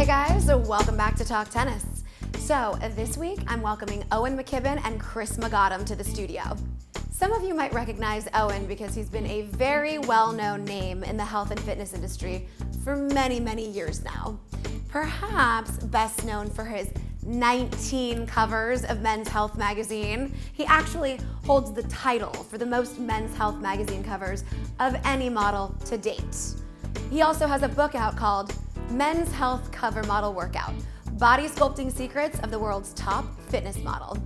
Hey guys, welcome back to Talk Tennis. So this week I'm welcoming Owen McKibbin and Chris Mogaddam to the studio. Some of you might recognize Owen because he's been a very well-known name in the health and fitness industry for many, many years now. Perhaps best known for his 19 covers of Men's Health magazine. He actually holds the title for the most Men's Health magazine covers of any model to date. He also has a book out called Men's Health Cover Model Workout, Body Sculpting Secrets of the World's Top Fitness Model.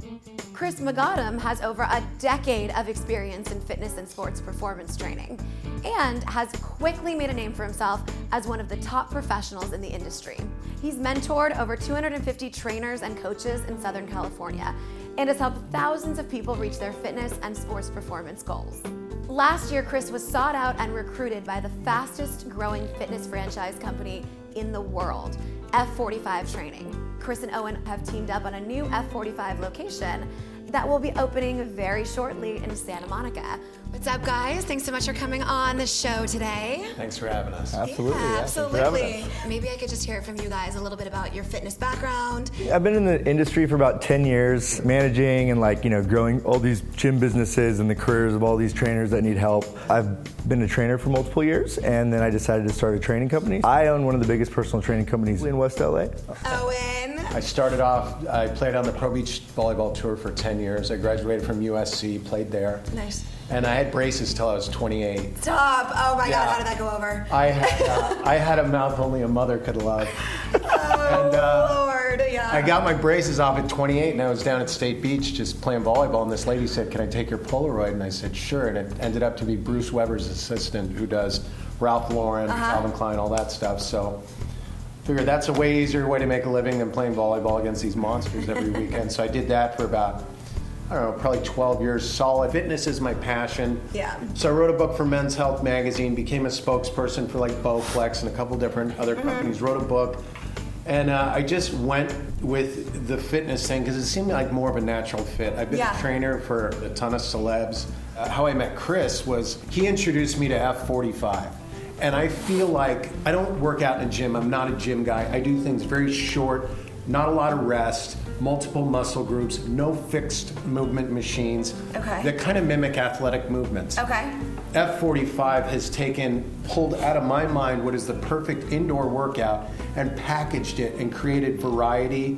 Chris Mogaddam has over a decade of experience in fitness and sports performance training and has quickly made a name for himself as one of the top professionals in the industry. He's mentored over 250 trainers and coaches in Southern California and has helped thousands of people reach their fitness and sports performance goals. Last year, Chris was sought out and recruited by the fastest growing fitness franchise company in the world, F45 Training. Chris and Owen have teamed up on a new F45 location that will be opening very shortly in Santa Monica. What's up, guys? Thanks so much for coming on the show today. Thanks for having us. Absolutely. Yeah, yeah. absolutely. Maybe I could just hear from you guys a little bit about your fitness background. I've been in the industry for about 10 years, managing and growing all these gym businesses and the careers of all these trainers that need help. I've been a trainer for multiple years, and then I decided to start a training company. I own one of the biggest personal training companies in West LA. Owen. I started off, I played on the Pro Beach Volleyball Tour for 10 years. I graduated from USC, played there. Nice. And I had braces till I was 28. Stop. Oh my Yeah. God, how did that go over? I had a mouth only a mother could love. Oh, Lord, yeah. I got my braces off at 28 and I was down at State Beach just playing volleyball, and this lady said, "Can I take your Polaroid?" And I said, "Sure." And it ended up to be Bruce Weber's assistant who does Ralph Lauren, Calvin Klein, all that stuff. So figured that's a way easier way to make a living than playing volleyball against these monsters every weekend. So I did that for about, I don't know, probably 12 years solid. Fitness is my passion. Yeah. So I wrote a book for Men's Health magazine, became a spokesperson for like Bowflex and a couple different other companies, wrote a book. And I just went with the fitness thing because it seemed like more of a natural fit. I've been a trainer for a ton of celebs. How I met Chris was he introduced me to F45. And I feel like I don't work out in a gym. I'm not a gym guy. I do things very short, not a lot of rest, multiple muscle groups, no fixed movement machines that kind of mimic athletic movements. Okay. F45 has pulled out of my mind what is the perfect indoor workout and packaged it and created variety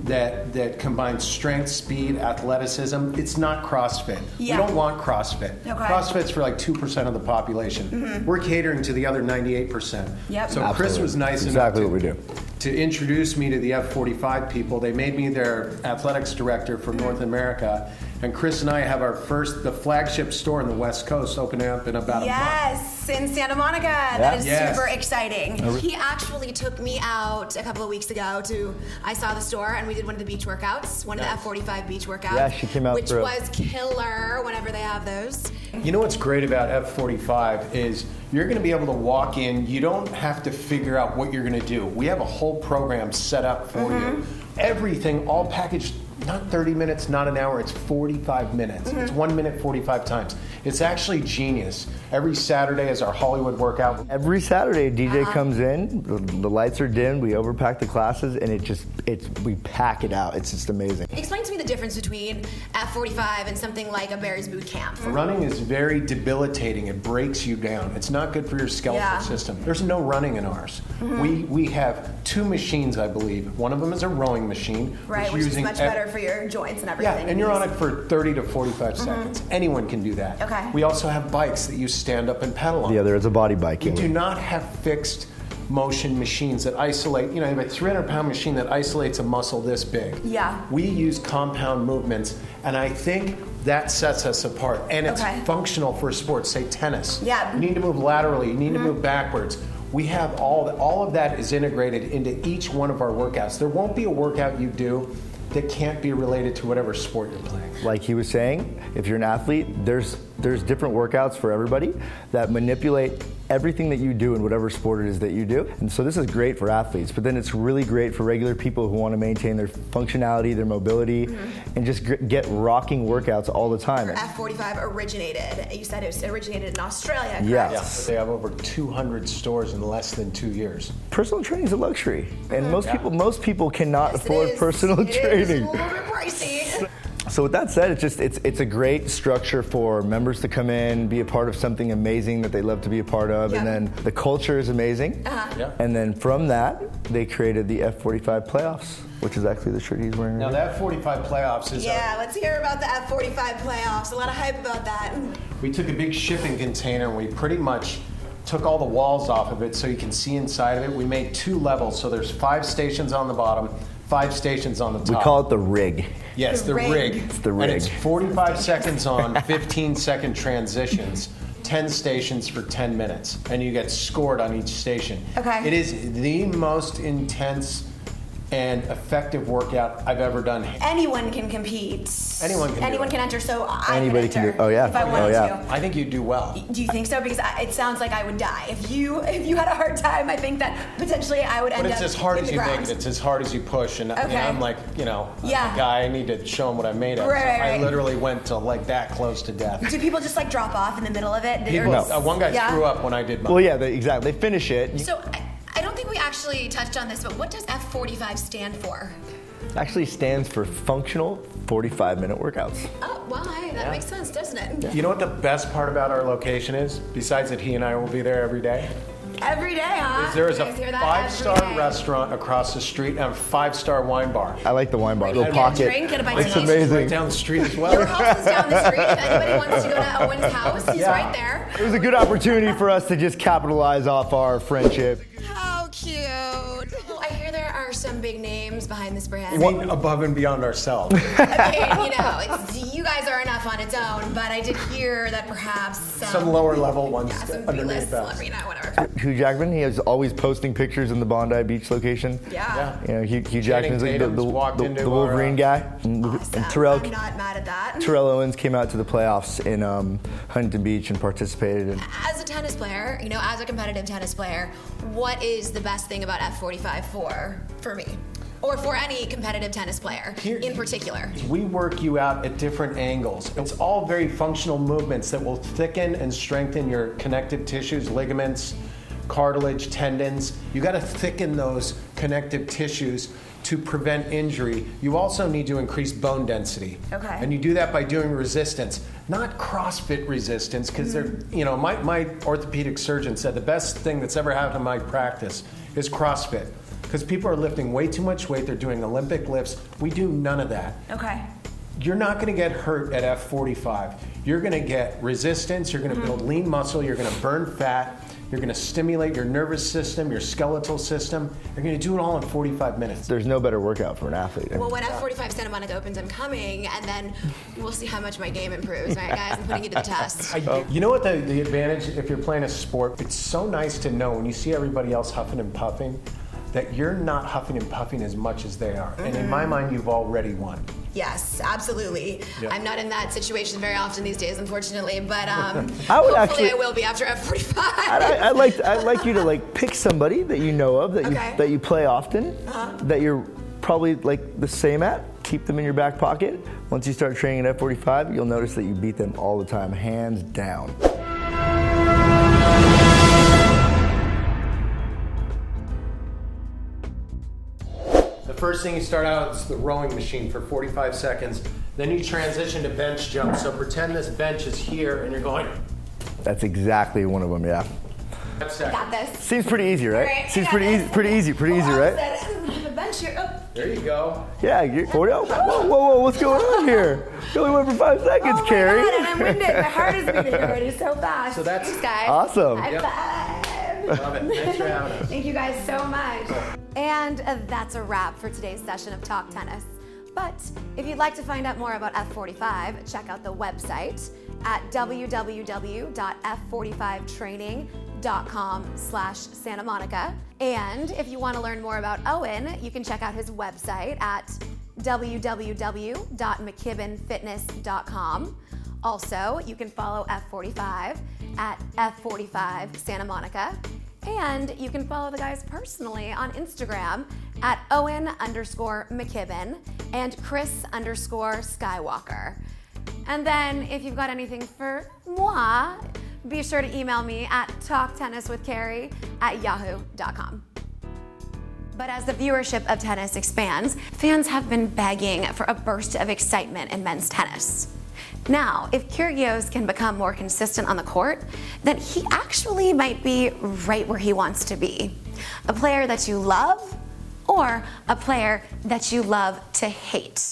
that combines strength, speed, athleticism. It's not CrossFit. Yeah. We don't want CrossFit. Okay. CrossFit's for like 2% of the population. We're catering to the other 98%. Yep. So Chris was nice exactly enough what we do. to introduce me to the F45 people. They made me their athletics director for North America. And Chris and I have the flagship store in the West Coast opening up in about a month. Yes, in Santa Monica. That is super exciting. He actually took me out a couple of weeks ago I saw the store and we did one of the beach workouts, one of the F45 beach workouts. Yeah, she came out which was killer whenever they have those. You know what's great about F45 is you're going to be able to walk in. You don't have to figure out what you're going to do. We have a whole program set up for you. Everything all packaged. Not 30 minutes, not an hour, it's 45 minutes. It's 1 minute 45 times. It's actually genius. Every Saturday is our Hollywood workout. Every Saturday, DJ comes in, the lights are dim, we overpack the classes, and we pack it out. It's just amazing. Explain to me the difference between F45 and something like a Barry's Bootcamp. Running is very debilitating. It breaks you down. It's not good for your skeletal system. There's no running in ours. We have 2 machines, I believe. One of them is a rowing machine. Right, which is much better for your joints and everything. Yeah, and you're on it for 30 to 45 seconds. Anyone can do that. Okay. We also have bikes that you stand up and pedal on. Yeah, there is a body bike. We do not have fixed motion machines that isolate, you have a 300-pound machine that isolates a muscle this big. Yeah. We use compound movements, and I think that sets us apart. And it's functional for sports, say tennis. Yeah. You need to move laterally, you need to move backwards. We have all of that is integrated into each one of our workouts. There won't be a workout you do that can't be related to whatever sport you're playing. Like he was saying, if you're an athlete, there's there's different workouts for everybody that manipulate everything that you do in whatever sport it is that you do. And so this is great for athletes, but then it's really great for regular people who want to maintain their functionality, their mobility, and just get rocking workouts all the time. F45 originated. You said it originated in Australia, correct? Yes. They have over 200 stores in less than 2 years. Personal training is a luxury, and most people cannot afford personal It is training. a little bit pricey. So with that said, it's a great structure for members to come in, be a part of something amazing that they love to be a part of, and then the culture is amazing. And then from that, they created the F45 playoffs, which is actually the shirt he's wearing. Now the F45 playoffs is Let's hear about the F45 playoffs. A lot of hype about that. we took a big shipping container and we pretty much took all the walls off of it so you can see inside of it. We made 2 levels, so there's 5 stations on the bottom, 5 stations on the top. We call it the rig. Yes, The the rig. rig. It's the rig. And it's 45 seconds on, 15-second transitions, 10 stations for 10 minutes, and you get scored on each station. Okay. It is the most intense and effective workout I've ever done. Anyone can compete. Anyone can do Anyone it. can enter, so I Anybody can can enter do it. Oh, yeah. if I Oh, wanted yeah. to. I think you'd do well. Do you think so? Because it sounds like I would die. If you had a hard time, I think that potentially I would end But up it's as hard in as the you ground. make it. It's as hard as you push. And Okay. I'm like, I'm Yeah. a guy. I need to show him what I'm made of. Right, So right, I right. literally went to like that close to death. Do people just like drop off in the middle of it? People, one guy Yeah. threw up when I did mine. Well, yeah, exactly. They finish it. So I don't think we actually touched on this, but what does F45 stand for? Actually stands for functional 45-minute workouts. Oh, why? That makes sense, doesn't it? You know what the best part about our location is? Besides that he and I will be there every day? Every day, huh? There is a You guys hear that? Every 5-star day. restaurant across the street and a 5-star wine bar. I like the wine bar. You Little get a pocket. drink, get a bite It's to eat. amazing. Right down the street as Your well. house is down the street. If anybody wants to go to Owen's house, he's Yeah. right there. It was a good opportunity for us to just capitalize off our friendship. How cute. Well, I hear there are some big names behind this brand. I mean, above and beyond ourselves. I mean, you guys are enough on its own, but I did hear that perhaps Some lower level ones some underneath B-list that. celebrity, whatever. Hugh Jackman, he is always posting pictures in the Bondi Beach location. Yeah. You know, Hugh Jackman's like Tatum's walked the into Wolverine our, guy. And Awesome. Terrell I'm not mad at that. Owens came out to the playoffs in Huntington Beach and participated. And As a tennis player, as a competitive tennis player, what is the best thing about F45 for me? Or for any competitive tennis player in particular? We work you out at different angles. It's all very functional movements that will thicken and strengthen your connective tissues, ligaments, cartilage, tendons. You got to thicken those connective tissues to prevent injury. You also need to increase bone density. Okay. And you do that by doing resistance, not CrossFit resistance, because they're, my orthopedic surgeon said the best thing that's ever happened in my practice is CrossFit. Because people are lifting way too much weight, they're doing Olympic lifts. We do none of that. Okay. You're not going to get hurt at F45. You're going to get resistance, you're going to build lean muscle, you're going to burn fat, you're going to stimulate your nervous system, your skeletal system. You're going to do it all in 45 minutes. there's no better workout for an athlete. Well, when F45 Santa Monica opens, I'm coming, and then we'll see how much my game improves. Right, guys? I'm putting you to the test. You know what the advantage if you're playing a sport? It's so nice to know when you see everybody else huffing and puffing that you're not huffing and puffing as much as they are. And in my mind, you've already won. Yes, absolutely. Yeah. I'm not in that situation very often these days, unfortunately, but actually- I will be after F45. I'd like you to pick somebody that you know of that you play often, that you're probably the same at. Keep them in your back pocket. Once you start training at F45, you'll notice that you beat them all the time, hands down. The first thing you start out is the rowing machine for 45 seconds. Then you transition to bench jump. So pretend this bench is here and you're going. That's exactly one of them, yeah. 5 seconds. Got this. Seems pretty easy, right? Right, Seems I got pretty this. easy, pretty easy, right? The bench here. Oh. There you go. Yeah, you're 40. Oh, whoa, what's going on here? You only went for 5 seconds, Oh Kerry. my God, and I'm winded. My heart is beating already so fast. So that's- Thanks, guys. Awesome. High Yep. five. Love it. Thanks for having us. Thank you guys so much. And that's a wrap for today's session of Talk Tennis. But if you'd like to find out more about F45, check out the website at www.f45training.com/Santa Monica. And if you want to learn more about Owen, you can check out his website at www.mckibbinfitness.com. Also, you can follow F45 at F45 Santa Monica. And you can follow the guys personally on Instagram at Owen_McKibbin and Chris_Skywalker. And then if you've got anything for moi, be sure to email me at talktenniswithkerry@yahoo.com. But as the viewership of tennis expands, fans have been begging for a burst of excitement in men's tennis. Now, if Kyrgios can become more consistent on the court, then he actually might be right where he wants to be. A player that you love, or a player that you love to hate.